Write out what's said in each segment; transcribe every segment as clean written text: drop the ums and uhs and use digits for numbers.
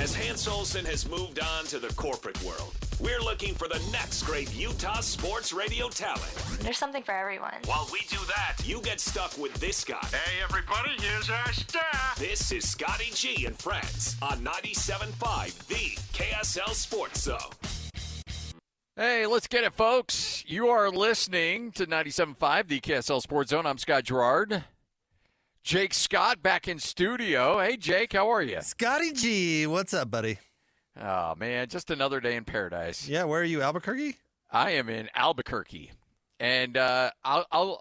As Hans Olsen has moved on to the corporate world, we're looking for the next great Utah sports radio talent. There's something for everyone. While we do that, you get stuck with this guy. Hey, everybody, here's our star. This is Scotty G and Friends on 97.5, the KSL Sports Zone. Hey, let's get it, folks. You are listening to 97.5, the KSL Sports Zone. I'm Scott Gerard. Jake Scott back in studio. Hey, Jake, how are you? Scotty G, what's up, buddy? Oh, man, just another day in paradise. Yeah, where are you, Albuquerque? I am in Albuquerque. And I'm going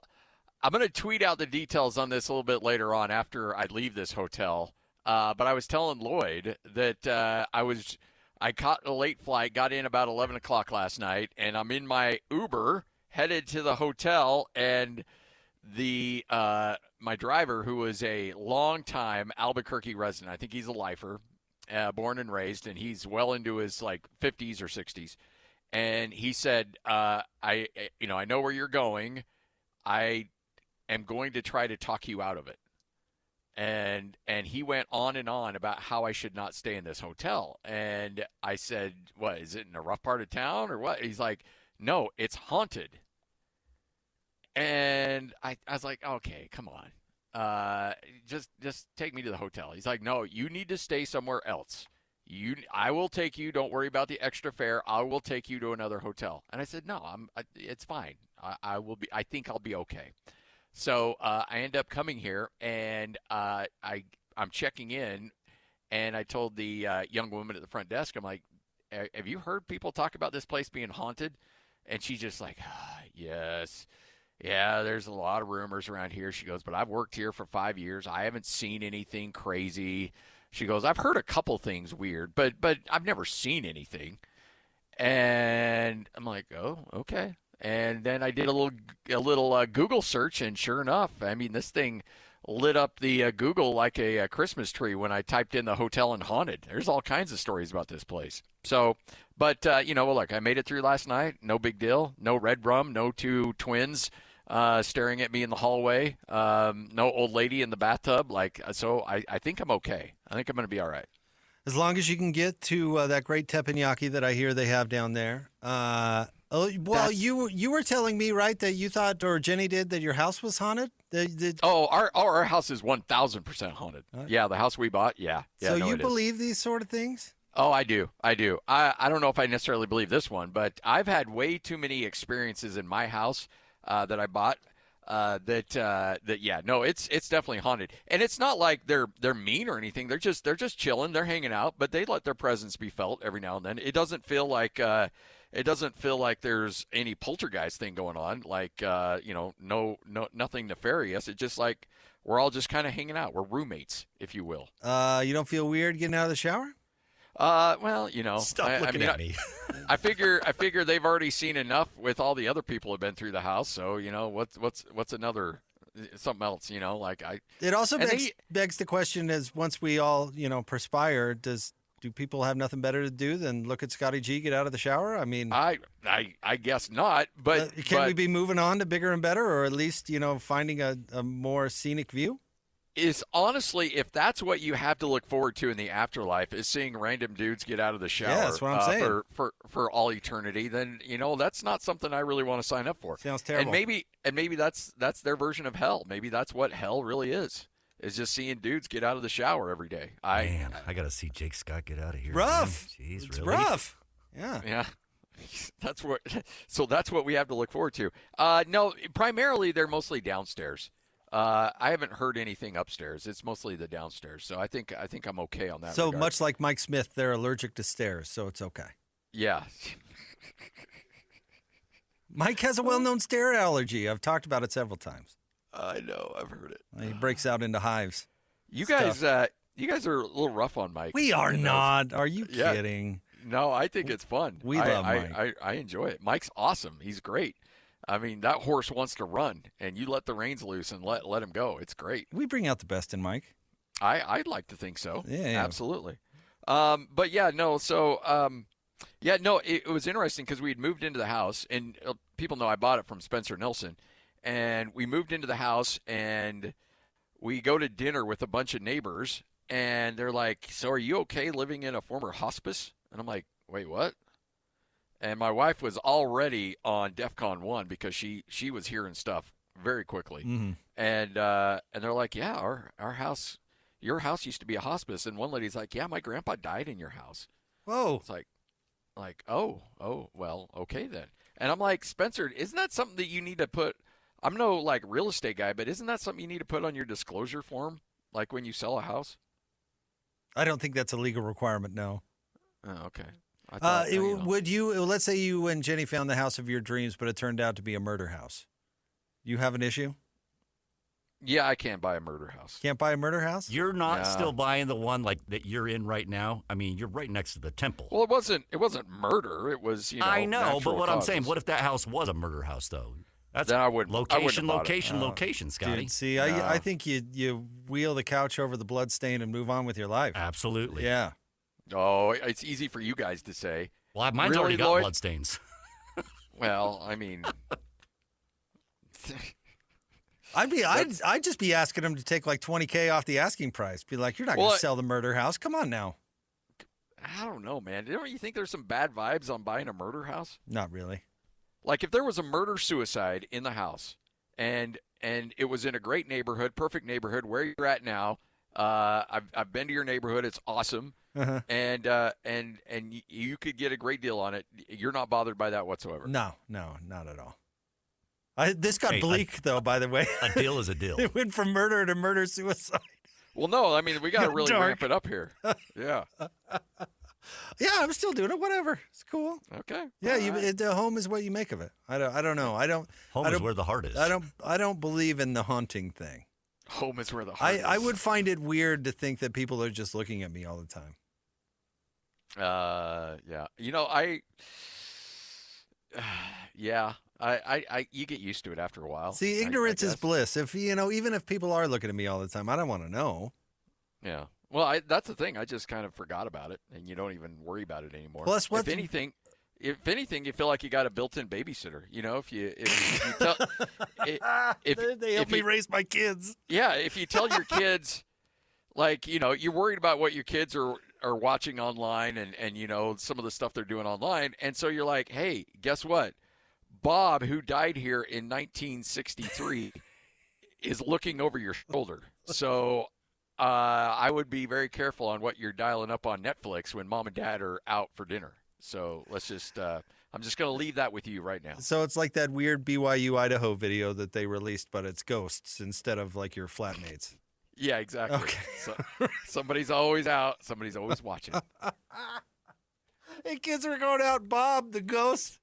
to tweet out the details on this a little bit later on after I leave this hotel. But I was telling Lloyd that I caught a late flight, got in about 11 o'clock last night, and I'm in my Uber headed to the hotel, and my driver, who is a longtime Albuquerque resident, I think he's a lifer, born and raised, and he's well into his like 50s or 60s. And he said, I know where you're going. I am going to try to talk you out of it. And he went on and on about how I should not stay in this hotel. And I said, what, is it in a rough part of town or what? He's like, no, it's haunted. And I was like, okay, come on. Just take me to the hotel. He's like, no, you need to stay somewhere else. I will take you. Don't worry about the extra fare. I will take you to another hotel. And I said, no, it's fine. I think I'll be okay. So I end up coming here, and I'm checking in, and I told the young woman at the front desk, I'm like, have you heard people talk about this place being haunted? And she's just like, yes. Yeah, there's a lot of rumors around here. She goes, but I've worked here for 5 years. I haven't seen anything crazy. She goes, I've heard a couple things weird, but I've never seen anything. And I'm like, oh, okay. And then I did a little Google search, and sure enough, I mean, this thing lit up the Google like a Christmas tree when I typed in the hotel and haunted. There's all kinds of stories about this place. So, but, look, I made it through last night. No big deal. No red rum. No two twins staring at me in the hallway. No old lady in the bathtub. So I think I'm okay. I think I'm going to be all right. As long as you can get to that great teppanyaki that I hear they have down there. You were telling me, right, that you thought, or Jenny did, that your house was haunted? Our house is 1,000% haunted. Yeah, the house we bought, yeah. So you believe these sort of things? Oh, I do. I don't know if I necessarily believe this one, but I've had way too many experiences in my house that I bought it's definitely haunted. And it's not like they're mean or anything. They're just chilling. They're hanging out, but they let their presence be felt every now and then. It doesn't feel like there's any poltergeist thing going on. Nothing nefarious. It's just like we're all just kind of hanging out. We're roommates, if you will. You don't feel weird getting out of the shower? Stop looking at me. I figure they've already seen enough with all the other people who've been through the house. So what's another something else? It also begs the question: is once we all perspire, do people have nothing better to do than look at Scotty G get out of the shower? I mean, I guess not. But we be moving on to bigger and better, or at least finding a more scenic view? Is honestly, if that's what you have to look forward to in the afterlife, is seeing random dudes get out of the shower that's what I'm saying. For all eternity, then that's not something I really want to sign up for. Sounds terrible. And maybe that's their version of hell. Maybe that's what hell really is just seeing dudes get out of the shower every day. I got to see Jake Scott get out of here. Rough. Jeez, it's really? rough. Yeah. Yeah. That's what we have to look forward to. No, primarily they're mostly downstairs. I haven't heard anything upstairs. It's mostly the downstairs. So I think I'm okay on that. So regard. Much like Mike Smith, they're allergic to stairs, so it's okay. Yeah. Mike has a well-known stair allergy. I've talked about it several times. I know. I've heard it. He breaks out into hives. You guys are a little rough on Mike. We are not. Are you kidding? No, I think it's fun. We love Mike. I enjoy it. Mike's awesome. He's great. I mean, that horse wants to run, and you let the reins loose and let him go. It's great. We bring out the best in Mike. I'd like to think so. Yeah. Absolutely. But yeah, no. So it was interesting because we had moved into the house, and people know I bought it from Spencer Nilsson, and we moved into the house, and we go to dinner with a bunch of neighbors, And they're like, so are you okay living in a former hospice? And I'm like, wait, what? And my wife was already on DEFCON 1 because she was hearing stuff very quickly. Mm-hmm. And they're like, yeah, our house, your house used to be a hospice. And one lady's like, yeah, my grandpa died in your house. Whoa. It's like, oh, well, okay then. And I'm like, Spencer, isn't that something that you need to put? I'm no like real estate guy, but isn't that something you need to put on your disclosure form, like when you sell a house? I don't think that's a legal requirement, no. Oh, okay. I thought, Would you, let's say you and Jenny found the house of your dreams, but it turned out to be a murder house. You have an issue? Yeah, I can't buy a murder house. Can't buy a murder house? You're not still buying the one like that you're in right now? I mean, you're right next to the temple. Well, it wasn't murder. It was, I know, but what causes. I'm saying, what if that house was a murder house, though? That's then I wouldn't location, have bought it. location, Scotty. Dude, see, I think you wheel the couch over the bloodstain and move on with your life. Absolutely. Yeah. Oh, it's easy for you guys to say. Well, mine's Really, already got Lloyd? bloodstains. Well, I mean, I'd just be asking him to take like $20K off the asking price. Be like, you're not going to sell the murder house. Come on now. I don't know, man. Don't you think there's some bad vibes on buying a murder house? Not really. Like if there was a murder-suicide in the house, and it was in a great neighborhood, perfect neighborhood where you're at now. I've been to your neighborhood. It's awesome. Uh-huh. And you could get a great deal on it. You're not bothered by that whatsoever. No, not at all. This got bleak, though, by the way. A deal is a deal. It went from murder to murder-suicide. Well, no, I mean, we got to really Dark. ramp it up here. Yeah. Yeah, I'm still doing it. Whatever. It's cool. Okay. Yeah, All right. home is what you make of it. I don't know. Home is where the heart is. I don't believe in the haunting thing. Home is where the heart is. I would find it weird to think that people are just looking at me all the time. Yeah. You know, you get used to it after a while. See, ignorance is bliss. If even if people are looking at me all the time, I don't want to know. Yeah. Well, that's the thing. I just kind of forgot about it, and you don't even worry about it anymore. Plus, if anything, you feel like you got a built-in babysitter. You know, if you tell, they help me raise my kids. Yeah, if you tell your kids, like, you're worried about what your kids are watching online, and some of the stuff they're doing online, and so you're like, hey, guess what? Bob, who died here in 1963, is looking over your shoulder. So I would be very careful on what you're dialing up on Netflix when mom and dad are out for dinner. So let's just I'm just going to leave that with you right now. So it's like that weird BYU Idaho video that they released, but it's ghosts instead of like your flatmates. Yeah, exactly. Okay. So, somebody's always out. Somebody's always watching. Hey, kids are going out. Bob, the ghost,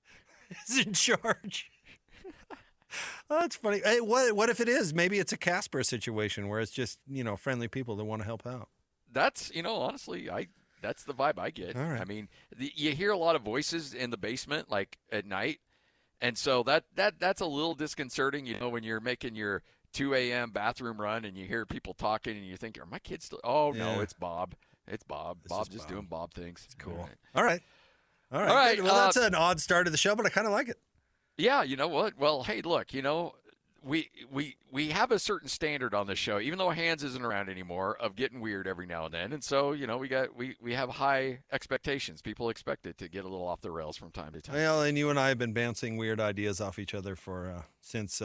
is in charge. Oh, that's funny. Hey, what if it is? Maybe it's a Casper situation where it's just, friendly people that want to help out. That's, honestly, that's the vibe I get. All right. I mean, you hear a lot of voices in the basement, like at night. And so that's a little disconcerting, when you're making your 2 a.m. bathroom run and you hear people talking and you think, are my kids still? Oh, Yeah. no, it's Bob. It's Bob. Bob's just Bob. doing Bob things. It's Cool. All right. All right, Good. Well, that's an odd start to the show, but I kind of like it. Yeah, you know what? Well, hey, look, we have a certain standard on this show, even though Hans isn't around anymore, of getting weird every now and then. And so, we have high expectations. People expect it to get a little off the rails from time to time. Well, and you and I have been bouncing weird ideas off each other for since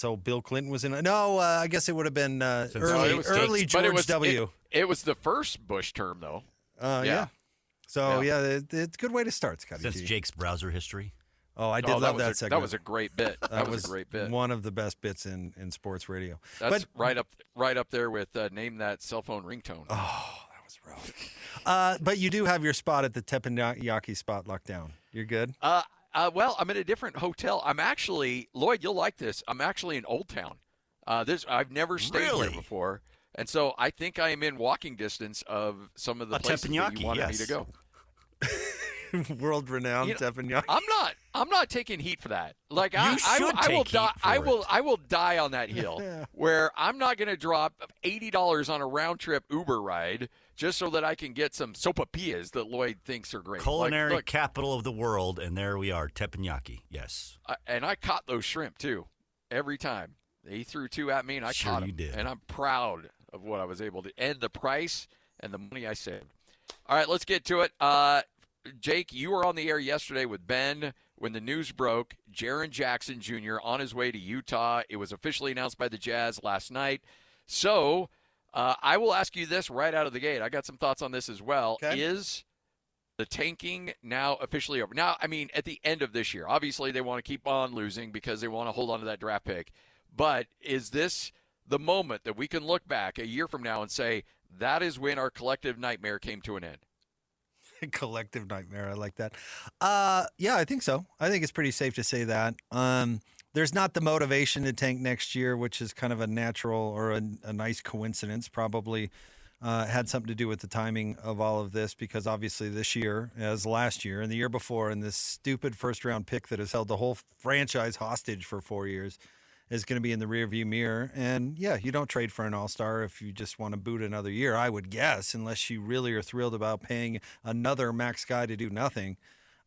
old Bill Clinton was in. No, I guess it would have been early George W. It was the first Bush term, though. Yeah. So it's a good way to start, Scotty. Since Jake's browser history. Oh, I did love that segment. That was a great bit. That was a great bit. One of the best bits in sports radio. That's right up there with name that cell phone ringtone. Oh, that was rough. But you do have your spot at the teppanyaki spot locked down. You're good? Well, I'm at a different hotel. I'm actually, Lloyd, you'll like this. I'm actually in Old Town. I've never stayed here before. And so I think I am in walking distance of some of the places that you wanted me to go. World-renowned teppanyaki. I'm not taking heat for that. Like I will die. I will die on that hill where I'm not going to drop $80 on a round trip Uber ride just so that I can get some sopapillas that Lloyd thinks are great. Culinary capital of the world, and there we are, teppanyaki. Yes. And I caught those shrimp too every time. He threw two at me, and I caught them. You did. And I'm proud of what I was able to, and the price and the money I saved. All right, let's get to it. Jake, you were on the air yesterday with Ben when the news broke. Jaren Jackson Jr. on his way to Utah. It was officially announced by the Jazz last night. So I will ask you this right out of the gate. I got some thoughts on this as well. Okay. Is the tanking now officially over? Now, I mean, at the end of this year, obviously they want to keep on losing because they want to hold on to that draft pick. But is this the moment that we can look back a year from now and say, that is when our collective nightmare came to an end? Collective nightmare. I like that. Yeah, I think so. I think it's pretty safe to say that. There's not the motivation to tank next year, which is kind of a natural or a nice coincidence. Probably had something to do with the timing of all of this, because obviously this year, as last year and the year before, and this stupid first-round pick that has held the whole franchise hostage for 4 years is going to be in the rearview mirror. And yeah, you don't trade for an all-star if you just want to boot another year, I would guess, unless you really are thrilled about paying another max guy to do nothing.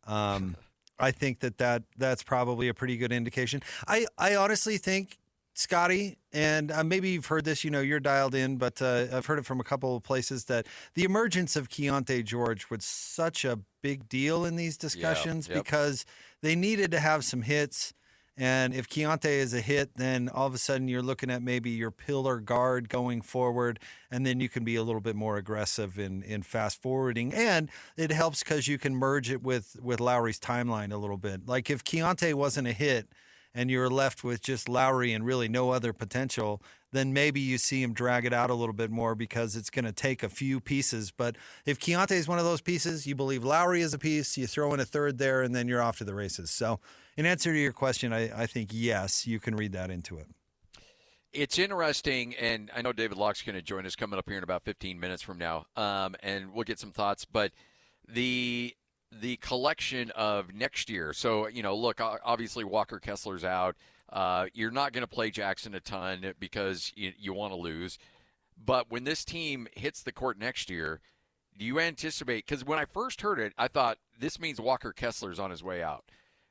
I think that's probably a pretty good indication. I honestly think, Scotty, and maybe you've heard this, you're dialed in, but I've heard it from a couple of places, that the emergence of Keontae George was such a big deal in these discussions because they needed to have some hits. And if Keontae is a hit, then all of a sudden you're looking at maybe your pillar guard going forward, and then you can be a little bit more aggressive in fast forwarding. And it helps because you can merge it with Lowry's timeline a little bit. Like if Keontae wasn't a hit and you're left with just Lowry and really no other potential, then maybe you see him drag it out a little bit more because it's going to take a few pieces. But if Keontae is one of those pieces, you believe Lowry is a piece, you throw in a third there, and then you're off to the races. So in answer to your question, I think, yes, you can read that into it. It's interesting, and I know David Locke's going to join us coming up here in about 15 minutes from now, and we'll get some thoughts. But the collection of next year, so, look, obviously Walker Kessler's out. You're not going to play Jackson a ton because you want to lose. But when this team hits the court next year, do you anticipate – because when I first heard it, I thought this means Walker Kessler's on his way out.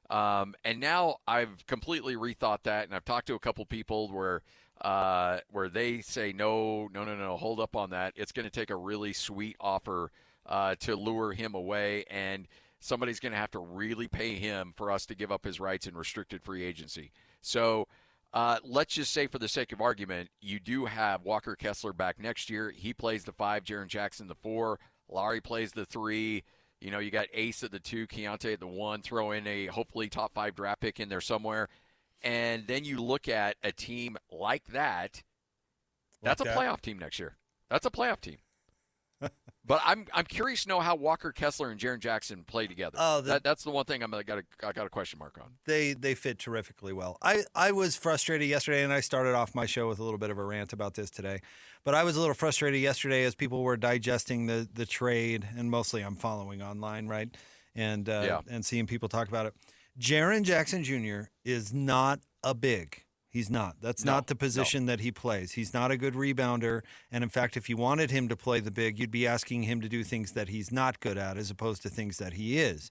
And now I've completely rethought that, and I've talked to a couple people where they say, no, hold up on that. It's going to take a really sweet offer to lure him away, and somebody's going to have to really pay him for us to give up his rights in restricted free agency. So let's just say, for the sake of argument, you do have Walker Kessler back next year. He plays the 5, Jaren Jackson the 4, Lowry plays the 3. You got Ace at the 2, Keontae at the 1, throw in a hopefully top 5 draft pick in there somewhere. And then you look at a team like that. That's a playoff team next year. That's a playoff team. But I'm curious to know how Walker Kessler and Jaren Jackson play together. That's the one thing I got a question mark on. They fit terrifically well. I was frustrated yesterday, and I started off my show with a little bit of a rant about this today. But I was a little frustrated yesterday as people were digesting the trade, and mostly I'm following online, right? And seeing people talk about it. Jaren Jackson Jr. is not a big. He's not. That's not the position that he plays. He's not a good rebounder. And in fact, if you wanted him to play the big, you'd be asking him to do things that he's not good at as opposed to things that he is.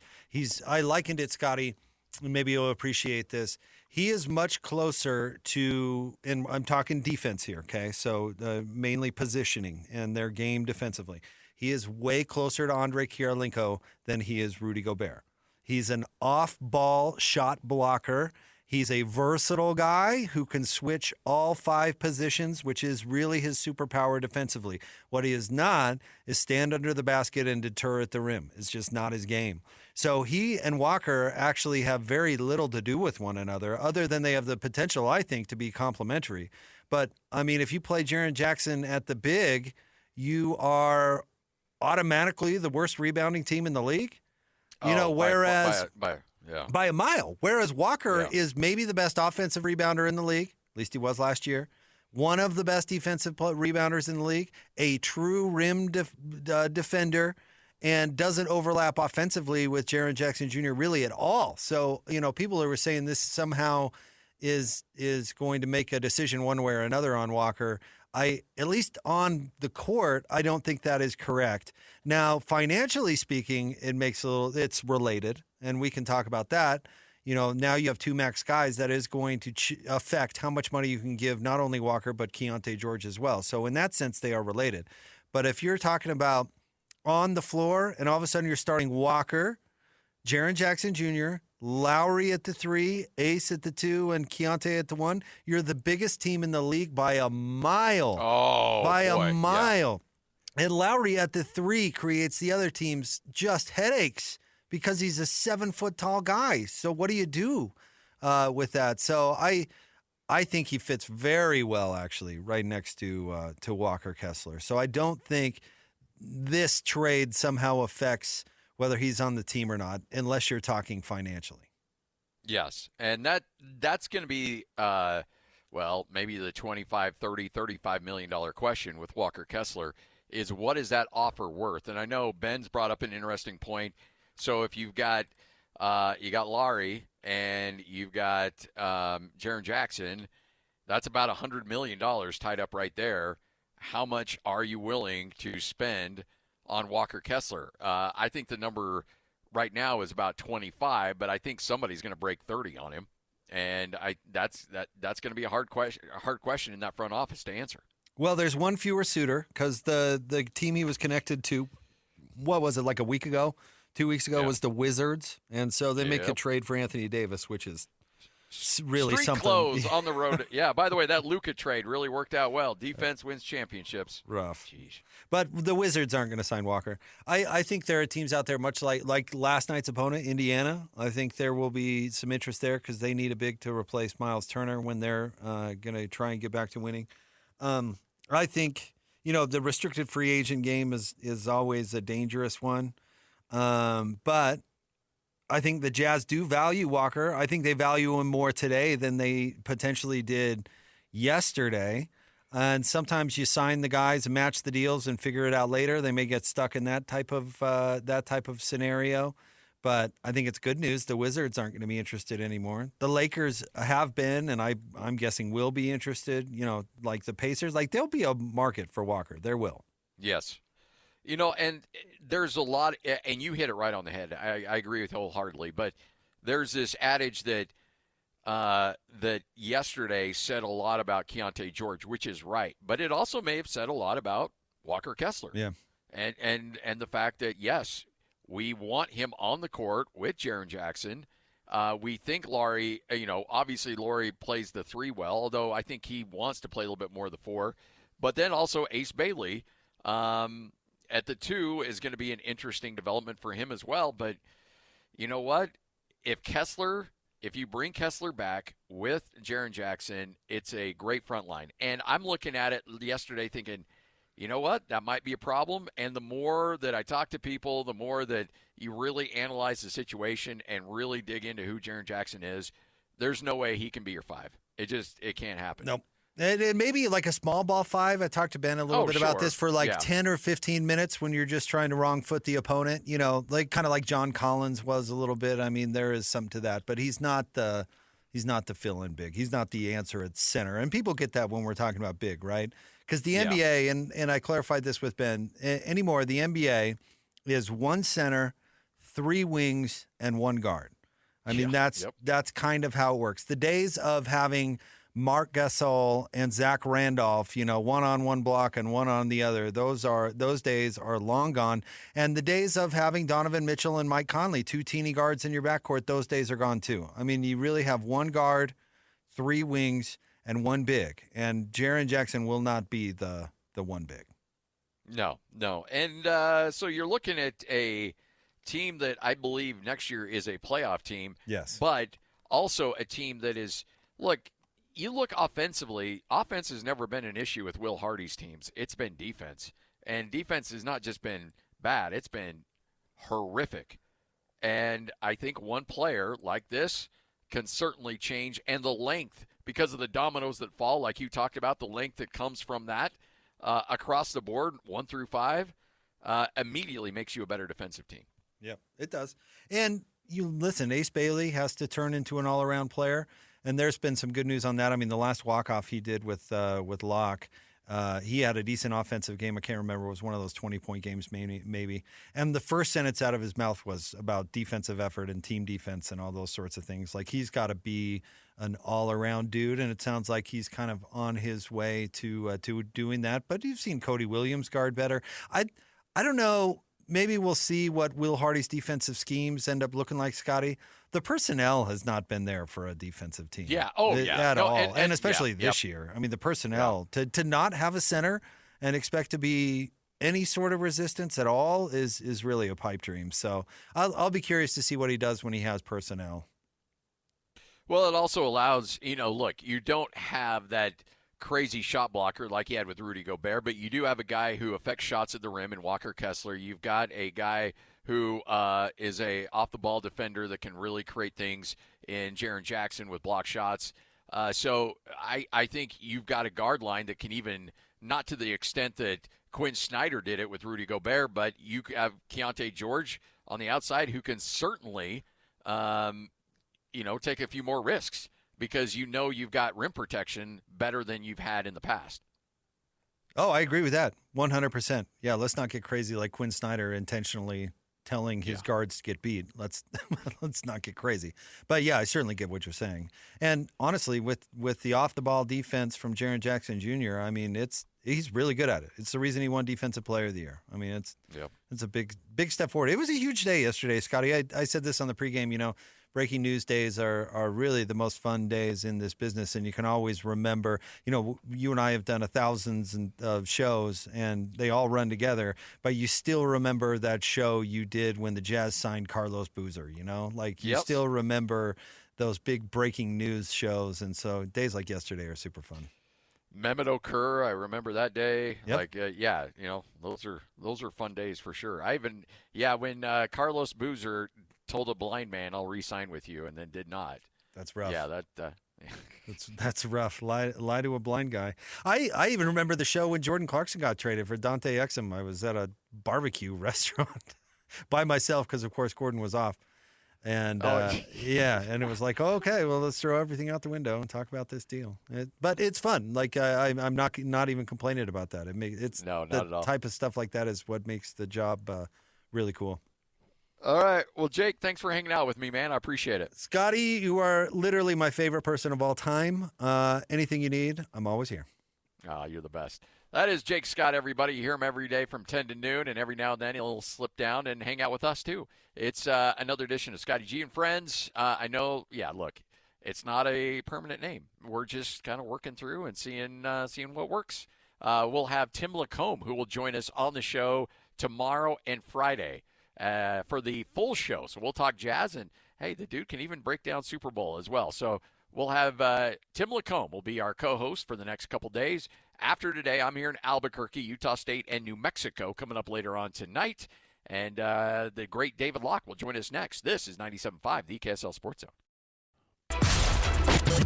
I likened it, Scotty, and maybe you'll appreciate this. He is much closer to, and I'm talking defense here, okay? So mainly positioning and their game defensively. He is way closer to Andre Kirilenko than he is Rudy Gobert. He's an off-ball shot blocker. He's a versatile guy who can switch all 5 positions, which is really his superpower defensively. What he is not is stand under the basket and deter at the rim. It's just not his game. So he and Walker actually have very little to do with one another, other than they have the potential, I think, to be complementary. But, I mean, if you play Jaren Jackson at the big, you are automatically the worst rebounding team in the league. Whereas... By a mile. Whereas Walker is maybe the best offensive rebounder in the league. At least he was last year. One of the best defensive rebounders in the league. A true rim defender. And doesn't overlap offensively with Jaren Jackson Jr. really at all. So, people who were saying this somehow is going to make a decision one way or another on Walker. At least on the court, I don't think that is correct. Now, financially speaking, it's related, and we can talk about that. now you have two max guys. That is going to affect how much money you can give not only Walker, but Keontae George as well. So in that sense, they are related. But if you're talking about on the floor and all of a sudden you're starting Walker, Jaren Jackson Jr., Lowry at the 3, Ace at the 2, and Keontae at the 1, you're the biggest team in the league by a mile. Oh, by boy. a mile. And Lowry at the 3 creates the other teams just headaches because he's a 7-foot-tall guy. So what do you do with that? So I think he fits very well, actually, right next to Walker Kessler. So I don't think this trade somehow affects whether he's on the team or not, unless you're talking financially. Yes, and that's going to be, maybe the $25, $30, $35 million question with Walker Kessler is what is that offer worth? And I know Ben's brought up an interesting point. So if you've got you got Lowry and you've got Jaren Jackson, that's about $100 million tied up right there. How much are you willing to spend on Walker Kessler? I think the number right now is about 25, but I think somebody's going to break 30 on him, and that's going to be a hard question in that front office to answer. Well, there's one fewer suitor because the team he was connected to, what was it, like a week ago, 2 weeks ago, was the Wizards, and so they make a trade for Anthony Davis, which is really Street something. Clothes on the road. Yeah, by the way, that Luka trade really worked out well. Defense wins championships. Rough. Jeez. But the Wizards aren't going to sign Walker. I think there are teams out there much like last night's opponent, Indiana. I think there will be some interest there because they need a big to replace Miles Turner when they're going to try and get back to winning. I think, the restricted free agent game is always a dangerous one. But I think the Jazz do value Walker. I think they value him more today than they potentially did yesterday. And sometimes you sign the guys and match the deals and figure it out later. They may get stuck in that type of scenario. But I think it's good news. The Wizards aren't going to be interested anymore. The Lakers have been, and I'm guessing will be interested. Like the Pacers, like there'll be a market for Walker. There will. Yes. And there's a lot, and you hit it right on the head. I agree with wholeheartedly. But there's this adage that yesterday said a lot about Keontae George, which is right. But it also may have said a lot about Walker Kessler. Yeah. And the fact that, yes, we want him on the court with Jaren Jackson. We think Lowry, obviously Lowry plays the 3 well, although I think he wants to play a little bit more of the 4. But then also Ace Bailey at the 2 is going to be an interesting development for him as well. But you know what? If you bring Kessler back with Jaren Jackson, it's a great front line. And I'm looking at it yesterday thinking, you know what? That might be a problem. And the more that I talk to people, the more that you really analyze the situation and really dig into who Jaren Jackson is, there's no way he can be your 5. It can't happen. Nope. It may be like a small ball 5. I talked to Ben a little bit about this for 10 or 15 minutes when you're just trying to wrong foot the opponent, like kind of like John Collins was a little bit. I mean, there is some to that, but he's not the fill-in big. He's not the answer at center. And people get that when we're talking about big, right? Because the NBA, and I clarified this with Ben, anymore, the NBA is 1 center, 3 wings, and 1 guard. I mean, that's kind of how it works. The days of having Mark Gasol and Zach Randolph, one on one block and one on the other, those days are long gone. And the days of having Donovan Mitchell and Mike Conley, 2 teeny guards in your backcourt, those days are gone too. I mean, you really have 1 guard, 3 wings, and 1 big. And Jaren Jackson will not be the 1 big. No. And so you're looking at a team that I believe next year is a playoff team. Yes. But also a team that is, you look offensively, offense has never been an issue with Will Hardy's teams. It's been defense. And defense has not just been bad, it's been horrific. And I think one player like this can certainly change. And the length, because of the dominoes that fall, like you talked about, the length that comes from that across the board, 1 through 5, immediately makes you a better defensive team. Yeah, it does. And you listen, Ace Bailey has to turn into an all-around player. And there's been some good news on that. I mean, the last walk-off he did with Locke, He had a decent offensive game. I can't remember. It was one of those 20-point games maybe. And the first sentence out of his mouth was about defensive effort and team defense and all those sorts of things. Like, he's got to be an all-around dude, and it sounds like he's kind of on his way to doing that. But you've seen Cody Williams guard better. I don't know. Maybe we'll see what Will Hardy's defensive schemes end up looking like, Scotty. The personnel has not been there for a defensive team. Yeah. Oh, yeah. At all. And especially yeah, this year. I mean, the personnel, to not have a center and expect to be any sort of resistance at all is really a pipe dream. So I'll be curious to see what he does when he has personnel. Well, it also allows, look, you don't have that crazy shot blocker like he had with Rudy Gobert, but you do have a guy who affects shots at the rim in Walker Kessler. You've got a guy who is a off-the-ball defender that can really create things in Jaren Jackson with block shots. So I think you've got a guard line that can even, not to the extent that Quinn Snyder did it with Rudy Gobert, but you have Keontae George on the outside who can certainly, take a few more risks, because you've got rim protection better than you've had in the past. Oh, I agree with that. 100%. Yeah, let's not get crazy like Quinn Snyder intentionally telling his guards to get beat. Let's not get crazy. But yeah, I certainly get what you're saying. And honestly, with the off-the-ball defense from Jaren Jackson Jr., I mean, he's really good at it. It's the reason he won Defensive Player of the Year. I mean, it's a big step forward. It was a huge day yesterday, Scotty. I said this on the pregame, breaking news days are really the most fun days in this business, and you can always remember, you and I have done thousands of shows, and they all run together, but you still remember that show you did when the Jazz signed Carlos Boozer, you still remember those big breaking news shows, and so days like yesterday are super fun. Mehmet Okur, I remember that day. Yep. Those are fun days for sure. When Carlos Boozer told a blind man, "I'll re-sign with you," and then did not. That's rough. Yeah, that's rough. Lie to a blind guy. I even remember the show when Jordan Clarkson got traded for Dante Exum. I was at a barbecue restaurant by myself because, of course, Gordon was off. And and it was like, okay, well, let's throw everything out the window and talk about this deal. But it's fun. Like I'm not even complaining about that. Not at all. Type of stuff like that is what makes the job really cool. All right. Well, Jake, thanks for hanging out with me, man. I appreciate it. Scotty, you are literally my favorite person of all time. Anything you need, I'm always here. You're the best. That is Jake Scott, everybody. You hear him every day from 10 to noon, and every now and then he'll slip down and hang out with us, too. It's another edition of Scotty G and Friends. I know, look, it's not a permanent name. We're just kind of working through and seeing what works. We'll have Tim Lacombe, who will join us on the show tomorrow and Friday for the full show. So we'll talk Jazz, and, hey, the dude can even break down Super Bowl as well. So we'll have Tim Lacombe will be our co-host for the next couple days. After today, I'm here in Albuquerque, Utah State, and New Mexico coming up later on tonight. And the great David Locke will join us next. This is 97.5, the KSL Sports Zone.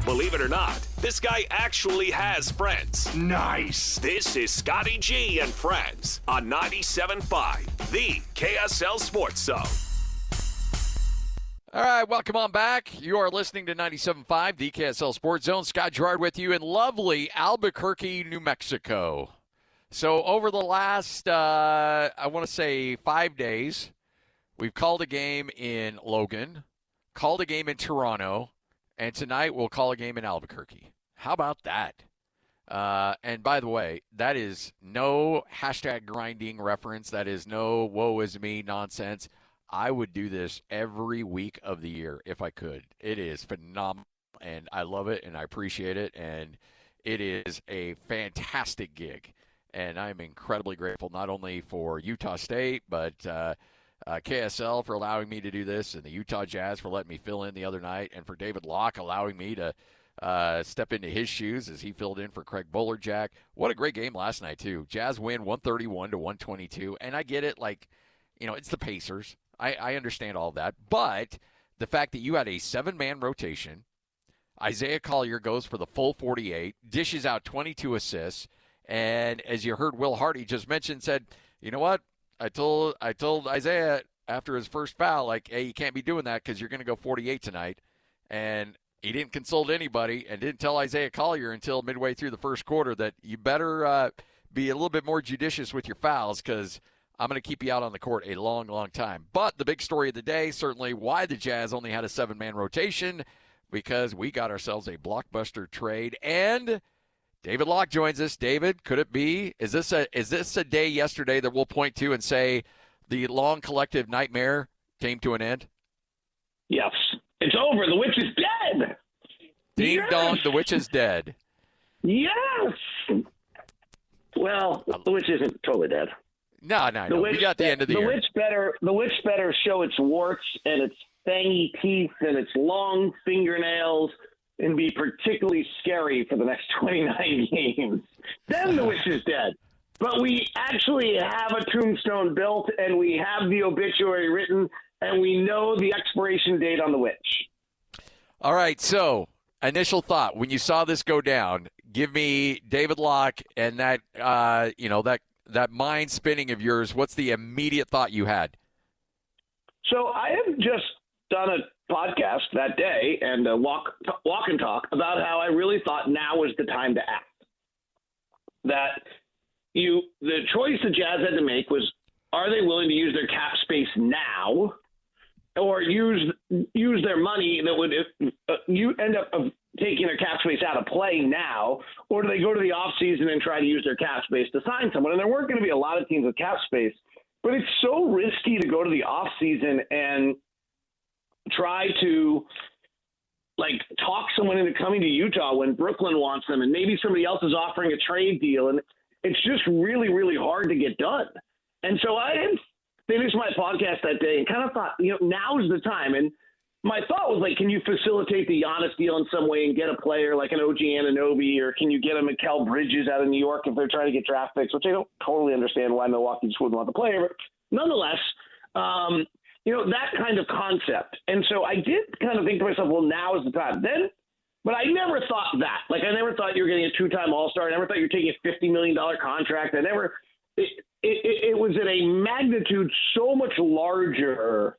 Believe it or not, this guy actually has friends. Nice. This is Scotty G and Friends on 97.5, the KSL Sports Zone. All right, welcome on back. You are listening to 97.5, the KSL Sports Zone. Scott Gerard with you in lovely Albuquerque, New Mexico. So over the last, I want to say 5 days, we've called a game in Logan, called a game in Toronto, and tonight we'll call a game in Albuquerque. How about that? And by the way, that is no hashtag grinding reference. That is no woe is me nonsense. I would do this every week of the year if I could. It is phenomenal, and I love it, and I appreciate it, and it is a fantastic gig. And I'm incredibly grateful not only for Utah State, but KSL for allowing me to do this, and the Utah Jazz for letting me fill in the other night, and for David Locke allowing me to step into his shoes as he filled in for Craig Bolerjack. What a great game last night, too. Jazz win 131-122, and I get it, it's the Pacers. I understand all of that, but the fact that you had a 7-man rotation, Isaiah Collier goes for the full 48, dishes out 22 assists, and as you heard Will Hardy just mention, said, you know what? I told Isaiah after his first foul, hey, you can't be doing that because you're going to go 48 tonight. And he didn't consult anybody and didn't tell Isaiah Collier until midway through the first quarter that you better be a little bit more judicious with your fouls because I'm going to keep you out on the court a long, long time. But the big story of the day, certainly why the Jazz only had a 7-man rotation, because we got ourselves a blockbuster trade. And David Locke joins us. David, could it be? Is this a day yesterday that we'll point to and say the long collective nightmare came to an end? Yes. It's over. The witch is dead. Ding Yes. dong, the witch is dead. Yes. Well, the witch isn't totally dead. No. We got the end of the year. The witch better show its warts and its fangy teeth and its long fingernails and be particularly scary for the next 29 games. Then the witch is dead. But we actually have a tombstone built, and we have the obituary written, and we know the expiration date on the witch. All right, so initial thought when you saw this go down. Give me David Locke and that that mind spinning of yours. What's the immediate thought you had? So I have just done a podcast that day and a walk and talk about how I really thought now was the time to act. That the choice the Jazz had to make was, are they willing to use their cap space now, or use their money that would you end up taking their cap space out of play now, or do they go to the offseason and try to use their cap space to sign someone? And there weren't going to be a lot of teams with cap space, but it's so risky to go to the offseason and try to talk someone into coming to Utah when Brooklyn wants them and maybe somebody else is offering a trade deal. And it's just really, really hard to get done. And so I had finished my podcast that day and kind of thought, now is the time. And my thought was can you facilitate the Giannis deal in some way and get a player like an OG Anunoby, or can you get a Mikal Bridges out of New York if they're trying to get draft picks, which I don't totally understand why Milwaukee just wouldn't want the player. But nonetheless, that kind of concept. And so I did kind of think to myself, well, now is the time. But I never thought that. I never thought you were getting a 2-time All-Star. I never thought you were taking a $50 million contract. It was at a magnitude so much larger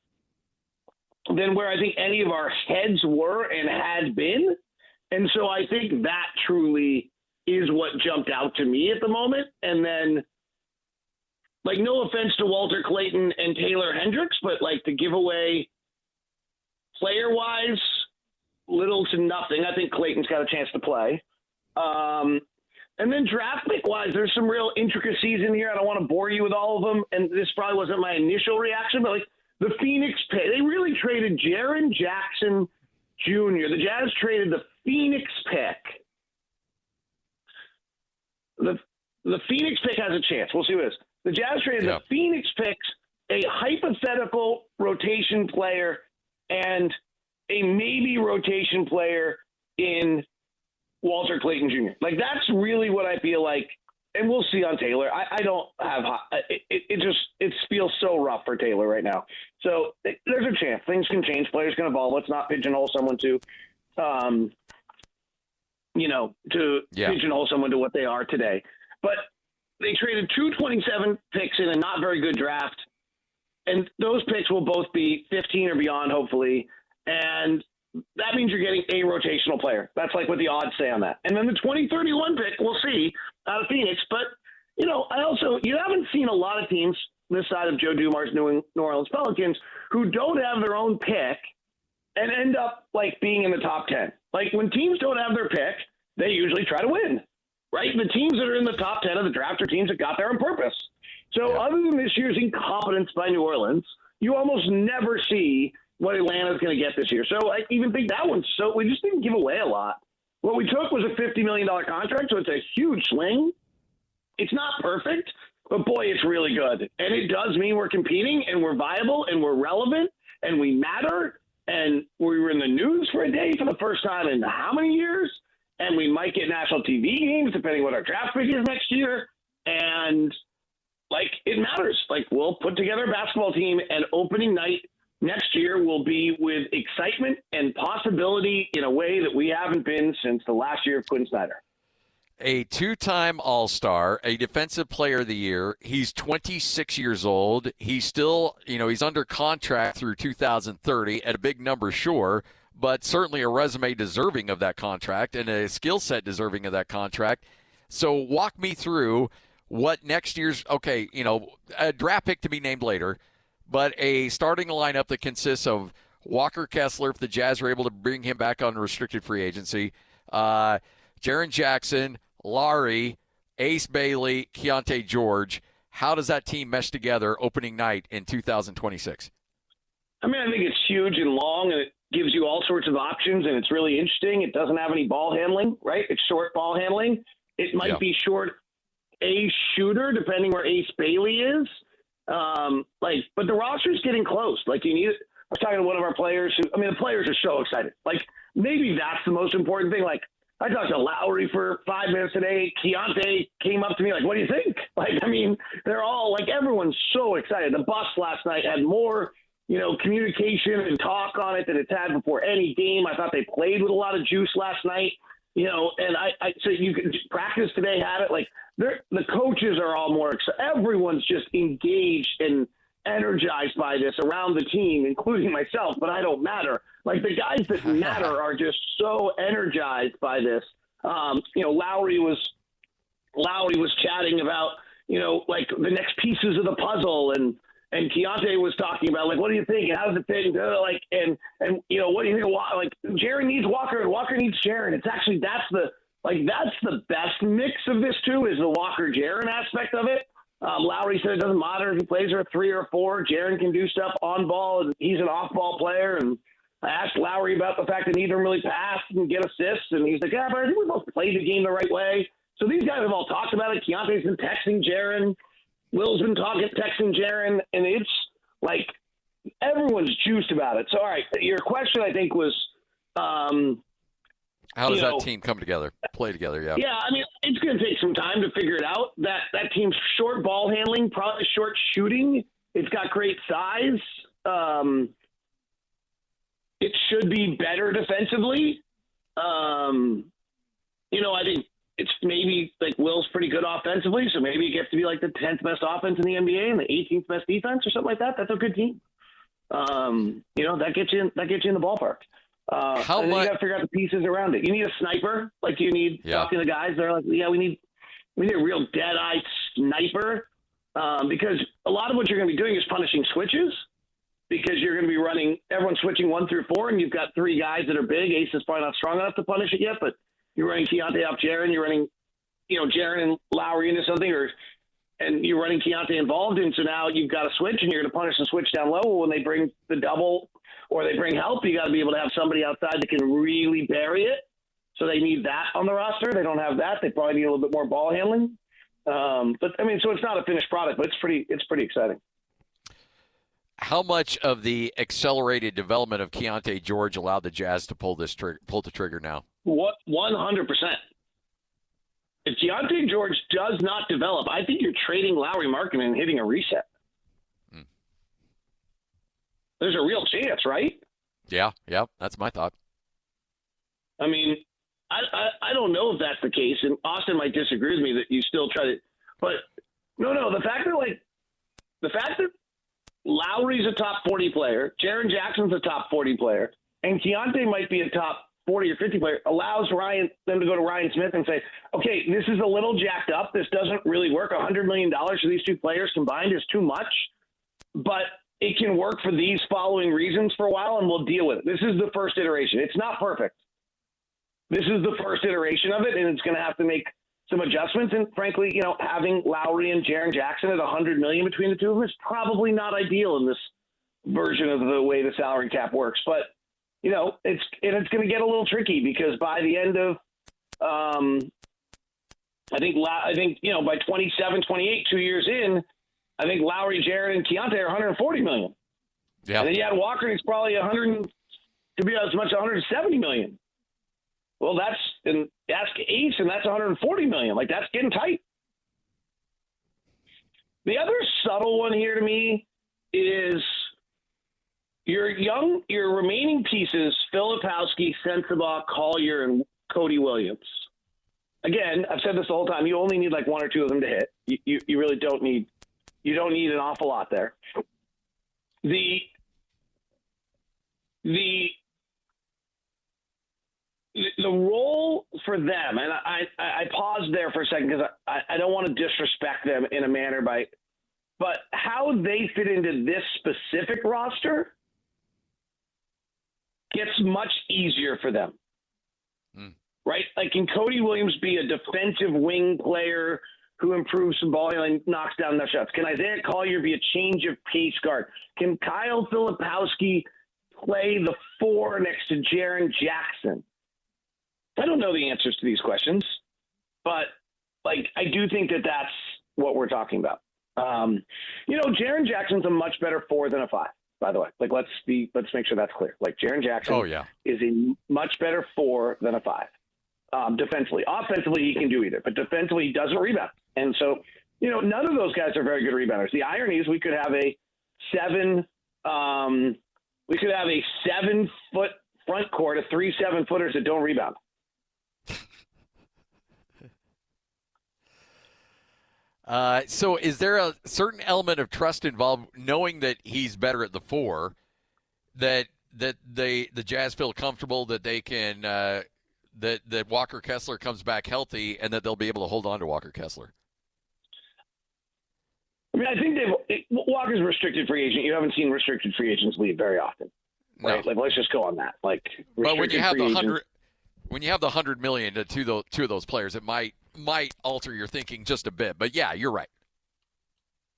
than where I think any of our heads were and had been. And so I think that truly is what jumped out to me at the moment. And then, no offense to Walter Clayton and Taylor Hendricks, but to give away player-wise, little to nothing. I think Clayton's got a chance to play. And then draft pick-wise, there's some real intricacies in here. I don't want to bore you with all of them, and this probably wasn't my initial reaction, but the Phoenix pick, they really traded Jaren Jackson Jr. The Jazz traded the Phoenix pick. The Phoenix pick has a chance. We'll see what it is. The Jazz traded the Phoenix picks, a hypothetical rotation player, and a maybe rotation player in Walter Clayton Jr. That's really what I feel like, and we'll see on Taylor. I don't have it feels so rough for Taylor right now. So there's a chance things can change. Players can evolve. Let's not pigeonhole someone to pigeonhole someone to what they are today. But they traded 227 picks in a not very good draft, and those picks will both be 15 or beyond, hopefully. And that means you're getting a rotational player. That's what the odds say on that. And then the 2031 pick, we'll see, out of Phoenix. But, you haven't seen a lot of teams this side of Joe Dumars' New Orleans Pelicans who don't have their own pick and end up, being in the top 10. When teams don't have their pick, they usually try to win, right? The teams that are in the top 10 of the draft are teams that got there on purpose. So other than this year's incompetence by New Orleans, you almost never see what Atlanta's going to get this year. So I even think that one's we just didn't give away a lot. What we took was a $50 million contract, so it's a huge swing. It's not perfect, but boy, it's really good. And it does mean we're competing and we're viable and we're relevant and we matter. And we were in the news for a day for the first time in how many years? And we might get national TV games depending what our draft pick is next year. And it matters. We'll put together a basketball team, and opening night next year will be with excitement and possibility in a way that we haven't been since the last year of Quinn Snyder. A 2-time All-Star, a Defensive Player of the Year. He's 26 years old. He's still, he's under contract through 2030 at a big number, sure. but certainly a resume deserving of that contract and a skill set deserving of that contract. So walk me through what next year's, a draft pick to be named later, but a starting lineup that consists of Walker Kessler, if the Jazz are able to bring him back on restricted free agency, Jaren Jackson, Lowry, Ace Bailey, Keontae George. How does that team mesh together opening night in 2026? I mean, I think it's huge and long, and it gives you all sorts of options, and it's really interesting. It doesn't have any ball handling, right? It's short ball handling. It might be short a shooter, depending where Ace Bailey is. But the roster's getting close. Like, you need it. I was talking to one of our players the players are so excited. Like, maybe that's the most important thing. Like, I talked to Lowry for 5 minutes today. Keontae came up to me like, what do you think? Like, I mean, they're all like, everyone's so excited. The bus last night had more, communication and talk on it than it's had before any game. I thought they played with a lot of juice last night, and so you could practice today had it. Like, the coaches are all more excited. Everyone's just engaged and energized by this around the team, including myself, but I don't matter. Like, the guys that matter are just so energized by this. Lowry was chatting about, like the next pieces of the puzzle, and Keontae was talking about, like, what do you think? And how does it fit? And what do you think? Like, Jaren needs Walker and Walker needs Jaren. It's actually, that's the best mix of this too, is the Walker Jaren aspect of it. Lowry said it doesn't matter if he plays her 3 or 4. Jaren can do stuff on ball, and he's an off-ball player. And I asked Lowry about the fact that neither of them really pass and get assists, and he's like, but I think we both played the game the right way. So these guys have all talked about it. Keontae's been texting Jaren. Will's been texting Jaren, and it's like everyone's juiced about it. So, all right, your question, I think, was how does that team come together, play together? Yeah. Yeah, I mean, it's going to take some time to figure it out. That team's short ball handling, probably short shooting. It's got great size. It should be better defensively. I think it's maybe like Will's pretty good offensively, so maybe it gets to be like the 10th best offense in the NBA and the 18th best defense or something like that. That's a good team. That gets you in the ballpark. How and much? You got to figure out the pieces around it. You need a sniper, like you need talking to the guys. They're like, we need a real dead-eye sniper, because a lot of what you're going to be doing is punishing switches, because you're going to be running everyone switching 1 through 4, and you've got 3 guys that are big. Ace is probably not strong enough to punish it yet, but you're running Keontae off Jaren. You're running, Jaren and Lowry into something, and you're running Keontae involved, and so now you've got a switch, and you're going to punish the switch down low. When they bring the double or they bring help, you got to be able to have somebody outside that can really bury it. So they need that on the roster. They don't have that. They probably need a little bit more ball handling. But I mean, so it's not a finished product, but it's pretty exciting. How much of the accelerated development of Keontae George allowed the Jazz to pull the trigger now? 100%. If Keontae George does not develop, I think you're trading Lowry Markkanen and hitting a reset. There's a real chance, right? Yeah, that's my thought. I mean, I don't know if that's the case, and Austin might disagree with me that you still try to, but no, the fact that Lowry's a top 40 player, Jaren Jackson's a top 40 player, and Keontae might be a top 40 or 50 player allows them to go to Ryan Smith and say, okay, this is a little jacked up. This doesn't really work. $100 million for these 2 players combined is too much, but it can work for these following reasons for a while, and we'll deal with it. This is the first iteration. It's not perfect. This is the first iteration of it, and it's going to have to make some adjustments. And frankly, having Lowry and Jaren Jackson at $100 million between the two of them is probably not ideal in this version of the way the salary cap works. But it's going to get a little tricky, because by the end of, I think by 27, 28, 2 years in, I think Lowry, Jaren, and Keontae are $140 million. Yeah. And then you add Walker, and it's probably could be as much as $170 million. Well, ask Ace, and that's $140 million. Like, that's getting tight. The other subtle one here to me is your remaining pieces, Filipowski, Sensabaugh, Collier, and Cody Williams. Again, I've said this the whole time. You only need like 1 or 2 of them to hit. You really don't need. You don't need an awful lot there. The the role for them, and I paused there for a second because I don't want to disrespect them in a manner but how they fit into this specific roster gets much easier for them. Right? Like, can Cody Williams be a defensive wing player who improves some ball and knocks down enough shots? Can Isaiah Collier be a change of pace guard? Can Kyle Filipowski play the 4 next to Jaren Jackson? I don't know the answers to these questions, but like, I do think that that's what we're talking about. Jaren Jackson's a much better 4 than a 5, by the way. Like, let's make sure that's clear. Like, Jaren Jackson is a much better 4 than a 5. Defensively. Offensively, he can do either, but defensively, he doesn't rebound. And so, none of those guys are very good rebounders. The irony is we could have a 7-foot front court of 3 7-footers that don't rebound. So is there a certain element of trust involved, knowing that he's better at the 4, that the Jazz feel comfortable that they can that Walker Kessler comes back healthy and that they'll be able to hold on to Walker Kessler? I mean, I think Walker's a restricted free agent. You haven't seen restricted free agents leave very often, right? No. Like, let's just go on that. Like, but when you have the $100, $100 million to two of those players, it might alter your thinking just a bit. But yeah, you're right.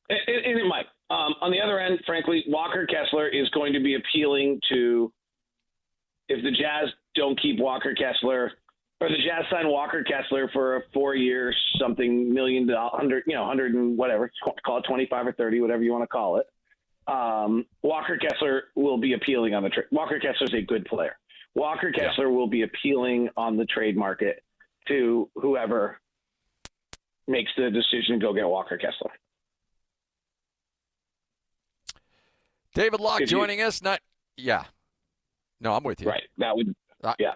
And it might. On the other end, frankly, Walker Kessler is going to be appealing to, if the Jazz don't keep Walker Kessler, or the Jazz sign Walker Kessler for a 4-year something million, 100 and whatever, call it 25 or 30, whatever you want to call it. Walker Kessler will be appealing on the trade. Walker Kessler is a good player. Walker Kessler will be appealing on the trade market to whoever makes the decision to go get Walker Kessler. David Locke joining us. No, I'm with you. Right. That would, yeah.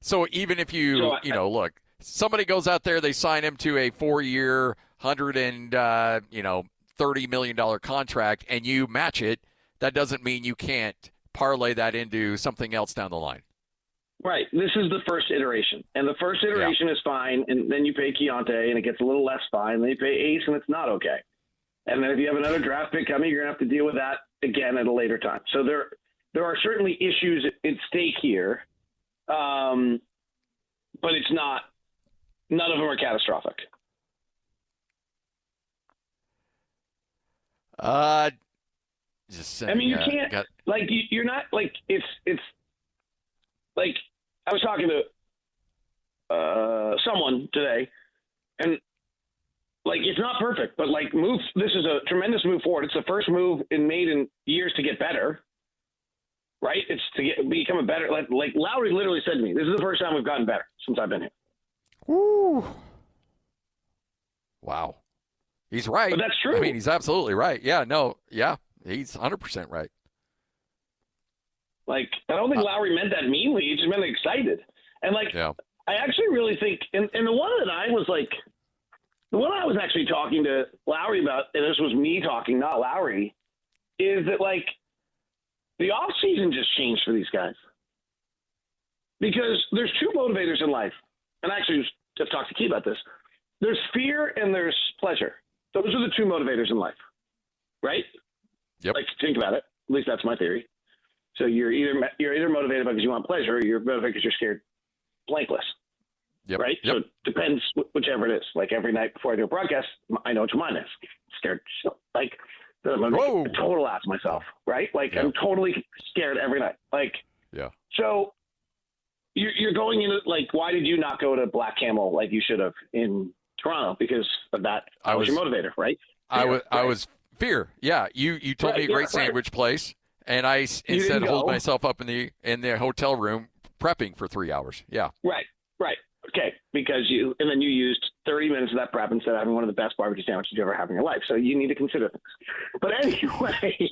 So even if look, somebody goes out there, they sign him to a 4-year, $130 million contract, and you match it, that doesn't mean you can't parlay that into something else down the line. Right. This is the first iteration, and the first iteration is fine, and then you pay Keontae, and it gets a little less fine, and then you pay Ace, and it's not okay. And then if you have another draft pick coming, you're going to have to deal with that again at a later time. So there are certainly issues at stake here, but it's not. None of them are catastrophic. Just saying, I mean, you can't you're not like it's like I was talking to someone today, and like, it's not perfect, but like, this is a tremendous move forward. It's the first move made in years to get better, right? It's to become a better, like Lowry literally said to me, this is the first time we've gotten better since I've been here. Woo. Wow. He's right. But that's true. I mean, he's absolutely right. Yeah, he's 100% right. Like, I don't think Lowry meant that meanly. He just meant excited. And like, I actually really think, and the one that I was like, the one I was actually talking to Lowry about, and this was me talking, not Lowry, is that, like, the offseason just changed for these guys. Because there's 2 motivators in life. And I actually just talked to Key about this. There's fear and there's pleasure. Those are the 2 motivators in life, right? Yep. Like, think about it. At least that's my theory. So you're either motivated because you want pleasure, or you're motivated because you're scared blankless. Yep. Right? Yep. So it depends whichever it is. Like, every night before I do a broadcast, I know what mine is. Scared. Like, I'm going to make a total ass of myself, right? Like, I'm totally scared every night. Like, so you're going into, like, why did you not go to Black Camel like you should have in Toronto? Because of that. That was your motivator, right? Fear, I was fear. Yeah. You told me a great sandwich place, and I instead hold myself up in the hotel room prepping for 3 hours. Yeah. Right. Okay, because then you used 30 minutes of that prep instead of having one of the best barbecue sandwiches you ever have in your life. So you need to consider things. But anyway,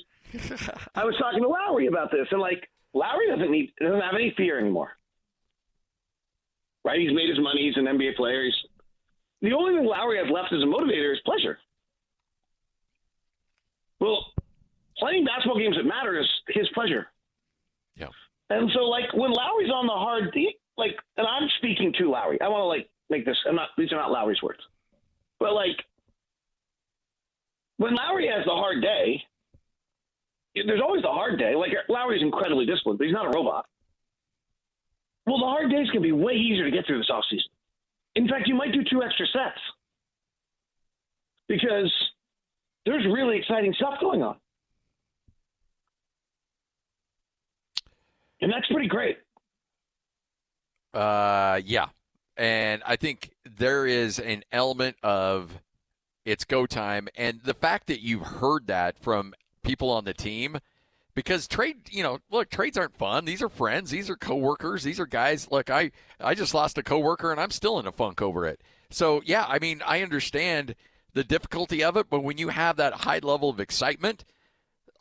I was talking to Lowry about this, and like, Lowry doesn't have any fear anymore. Right? He's made his money. He's an NBA player. The only thing Lowry has left as a motivator is pleasure. Well, playing basketball games that matter is his pleasure. Yeah. And so, like, when Lowry's on the hard like, and I'm speaking to Lowry. I want to like make this. These are not Lowry's words, but like when Lowry has the hard day, there's always a hard day. Like Lowry's incredibly disciplined, but he's not a robot. Well, the hard days can be way easier to get through this offseason. In fact, you might do 2 extra sets because there's really exciting stuff going on. And that's pretty great. Yeah. And I think there is an element of it's go time. And the fact that you've heard that from people on the team, because trades aren't fun. These are friends. These are coworkers. These are guys. Look, I just lost a coworker and I'm still in a funk over it. So, yeah, I mean, I understand the difficulty of it, but when you have that high level of excitement,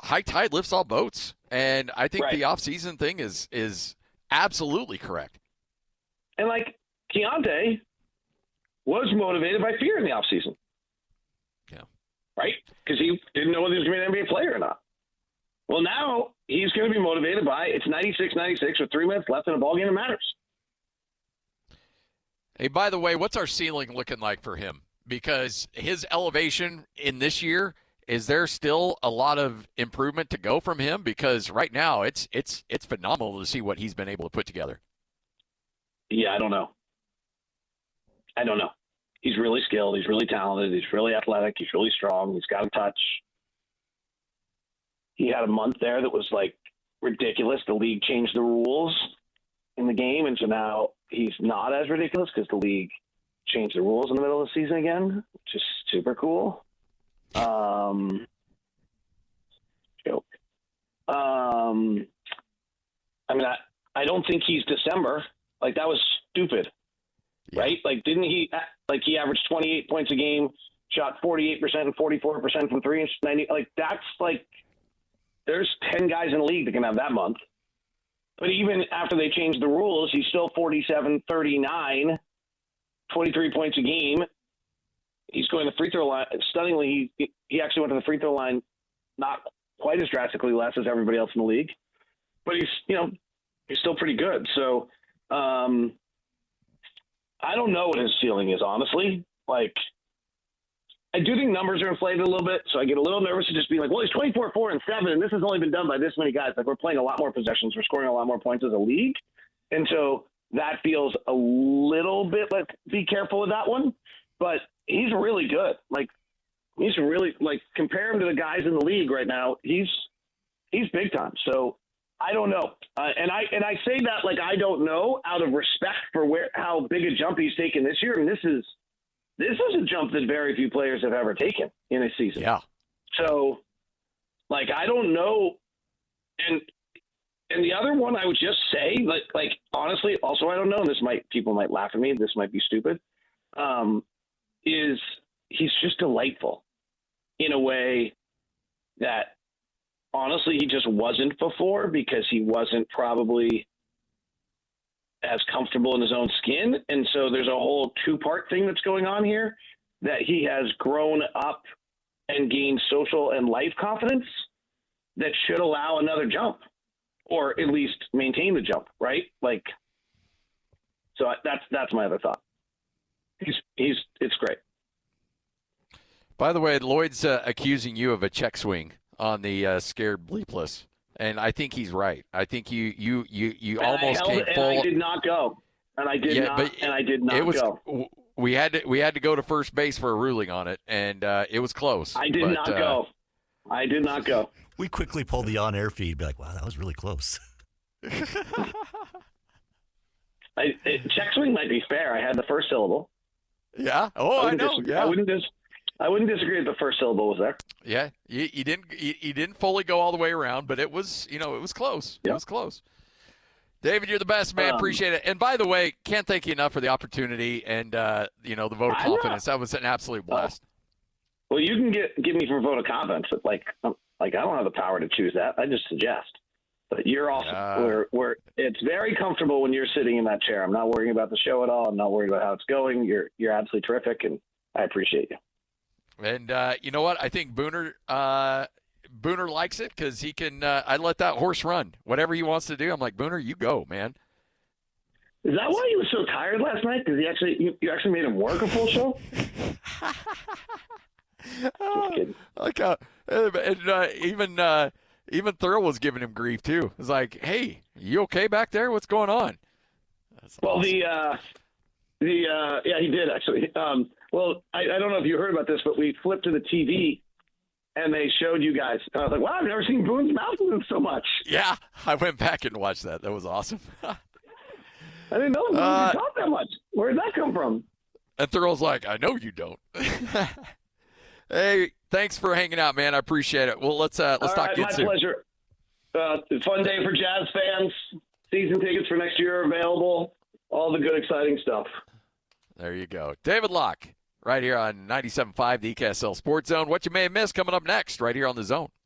high tide lifts all boats. And I think the offseason thing is absolutely correct. And like Keontae was motivated by fear in the offseason. Yeah. Right? Because he didn't know whether he was going to be an NBA player or not. Well, now he's going to be motivated by it's 96-96 with 3 minutes left in a ballgame that matters. Hey, by the way, what's our ceiling looking like for him? Because his elevation in this year, is there still a lot of improvement to go from him? Because right now it's phenomenal to see what he's been able to put together. Yeah, I don't know. He's really skilled. He's really talented. He's really athletic. He's really strong. He's got a touch. He had a month there that was like ridiculous. The league changed the rules in the game, and so now he's not as ridiculous because the league changed the rules in the middle of the season again, which is super cool. Joke. I mean, I don't think he's December. Like, that was stupid, right? Like, didn't he – like, he averaged 28 points a game, shot 48% and 44% from 3 and 90 – like, that's like – there's 10 guys in the league that can have that month. But even after they changed the rules, he's still 47, 39, 23 points a game. He's going to the free throw line. Stunningly, he actually went to the free throw line not quite as drastically less as everybody else in the league. But he's still pretty good. So I don't know what his ceiling is, honestly. Like, I do think numbers are inflated a little bit, so I get a little nervous to just be like, well, he's 24, 4, and 7, and this has only been done by this many guys. Like, we're playing a lot more possessions. We're scoring a lot more points as a league. And so that feels a little bit like, be careful with that one. But he's really good. Like, he's really, like, compare him to the guys in the league right now. He's big time. So I don't know. And I say that like I don't know out of respect for how big a jump he's taken this year. And this is a jump that very few players have ever taken in a season. Yeah. So, like, I don't know. And the other one I would just say, like honestly, also I don't know, and people might laugh at me, this might be stupid, is he's just delightful in a way that honestly he just wasn't before, because he wasn't probably as comfortable in his own skin. And so there's a whole 2-part thing that's going on here, that he has grown up and gained social and life confidence that should allow another jump, or at least maintain the jump, right? Like, so that's my other thought. It's great. By the way, Lloyd's accusing you of a check swing on the scared bleepless, and I think he's right. I think you almost came full. And I did not go. And I did not go. We had to go to first base for a ruling on it, and it was close. I did not go. I did not go. We quickly pulled the on-air feed, be like, wow, that was really close. Check swing might be fair. I had the first syllable. Yeah. Oh, I know. Yeah. I wouldn't disagree if the first syllable was there. Yeah. You didn't fully go all the way around, but it was close. Yep. It was close. David, you're the best, man. Appreciate it. And by the way, can't thank you enough for the opportunity and the vote of confidence. That was an absolute blast. Well, you can give me for vote of confidence. Like I don't have the power to choose that. I just suggest. But you're also it's very comfortable when you're sitting in that chair. I'm not worrying about the show at all. I'm not worried about how it's going. You're absolutely terrific, and I appreciate you. And you know what? I think Booner likes it because he can. I let that horse run. Whatever he wants to do, I'm like, Booner, you go, man. Is that why he was so tired last night? Because you actually made him work a full show? Just kidding. Like, even Thurl was giving him grief too. It's like, hey, you okay back there? What's going on? That's Well, awesome. yeah, he did actually. Well, I don't know if you heard about this, but we flipped to the TV and they showed you guys. I was like, wow, I've never seen Boone's mouth move so much. Yeah, I went back and watched that. That was awesome. I didn't know Boone could talk that much. Where did that come from? And Thurl's like, I know you don't. Hey, thanks for hanging out, man. I appreciate it. Well, let's All talk right, again my soon. pleasure. Fun day for Jazz fans. Season tickets for next year are available. All the good, exciting stuff. There you go. David Locke, right here on 97.5, the EKSL Sports Zone. What you may have missed coming up next, right here on The Zone.